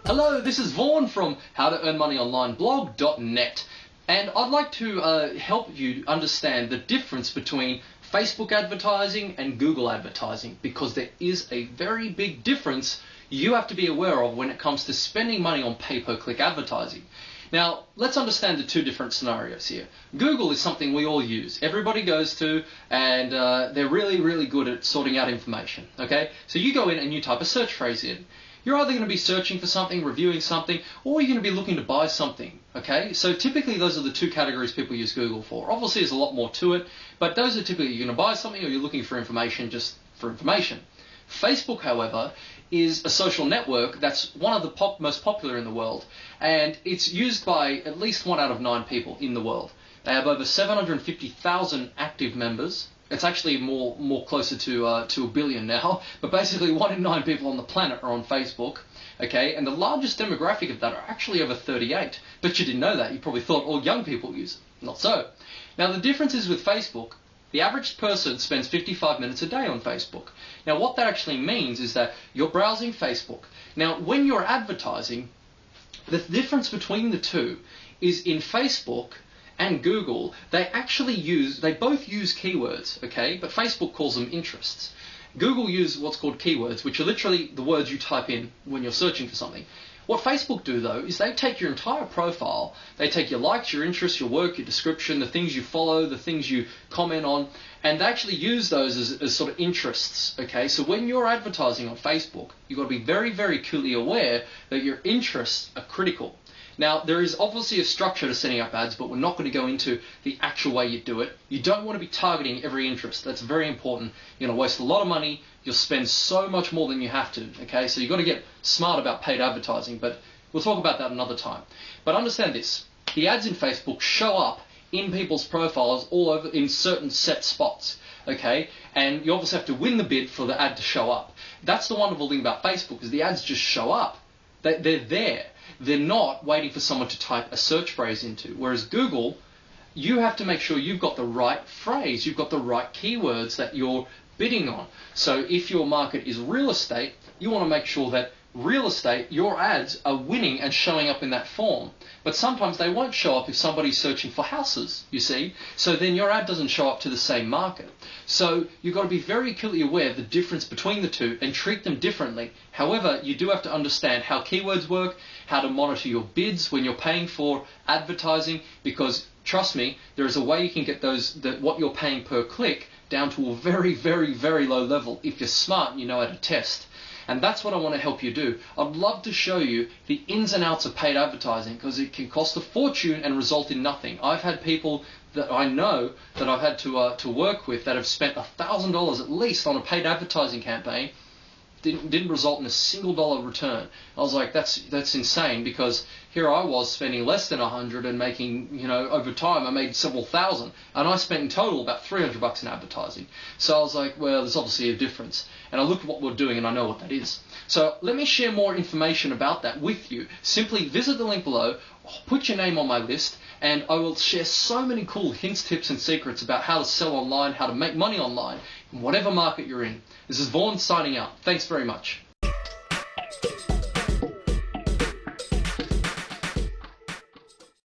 Hello, this is Vaughan from howtoearnmoneyonlineblog.net, and I'd like to help you understand the difference between Facebook advertising and Google advertising, because there is a very big difference you have to be aware of when it comes to spending money on pay-per-click advertising. Now, let's understand the two different scenarios here. Google is something we all use. Everybody goes to, and they're really, really good at sorting out information, okay? So you go in and you type a search phrase in. You're either going to be searching for something, reviewing something, or you're going to be looking to buy something, okay? So typically those are the two categories people use Google for. Obviously there's a lot more to it, but those are typically you're going to buy something or you're looking for information just for information. Facebook, however, is a social network that's one of the most popular in the world, and it's used by at least 1 out of 9 people in the world. They have over 750,000 active members. It's actually more closer to a billion now, but basically 1 in 9 people on the planet are on Facebook, okay? And the largest demographic of that are actually over 38. But you didn't know that. You probably thought all young people use it. Not so. Now the difference is with Facebook, the average person spends 55 minutes a day on Facebook. Now what that actually means is that you're browsing Facebook. Now when you're advertising, the difference between the two is in Facebook and Google, they both use keywords, okay? But Facebook calls them interests. Google uses what's called keywords, which are literally the words you type in when you're searching for something. What Facebook do though is they take your entire profile, they take your likes, your interests, your work, your description, the things you follow, the things you comment on, and they actually use those as sort of interests, okay? So when you're advertising on Facebook, you've got to be very, very acutely aware that your interests are critical. Now, there is obviously a structure to setting up ads, but we're not going to go into the actual way you do it. You don't want to be targeting every interest. That's very important. You're going to waste a lot of money. You'll spend so much more than you have to, okay? So you've got to get smart about paid advertising, but we'll talk about that another time. But understand this. The ads in Facebook show up in people's profiles all over in certain set spots, okay? And you obviously have to win the bid for the ad to show up. That's the wonderful thing about Facebook, is the ads just show up. They're there. They're not waiting for someone to type a search phrase into. Whereas Google, you have to make sure you've got the right phrase, you've got the right keywords that you're bidding on. So if your market is real estate, you want to make sure that real estate, your ads are winning and showing up in that form. But sometimes they won't show up if somebody's searching for houses, you see. So then your ad doesn't show up to the same market. So you've got to be very acutely aware of the difference between the two and treat them differently. However, you do have to understand how keywords work, how to monitor your bids when you're paying for advertising, because trust me, there is a way you can get what you're paying per click down to a very, very, very low level if you're smart and you know how to test. And that's what I want to help you do. I'd love to show you the ins and outs of paid advertising, because it can cost a fortune and result in nothing. I've had people that I know that I've had to work with that have spent $1,000 at least on a paid advertising campaign, didn't result in a single dollar return. I was like, that's insane, because here I was spending less than 100 and making, over time I made several thousand, and I spent in total about $300 in advertising. So I was like, well, there's obviously a difference. And I looked at what we're doing and I know what that is. So let me share more information about that with you. Simply visit the link below, put your name on my list, and I will share so many cool hints, tips, and secrets about how to sell online, how to make money online, in whatever market you're in. This is Vaughan signing out. Thanks very much.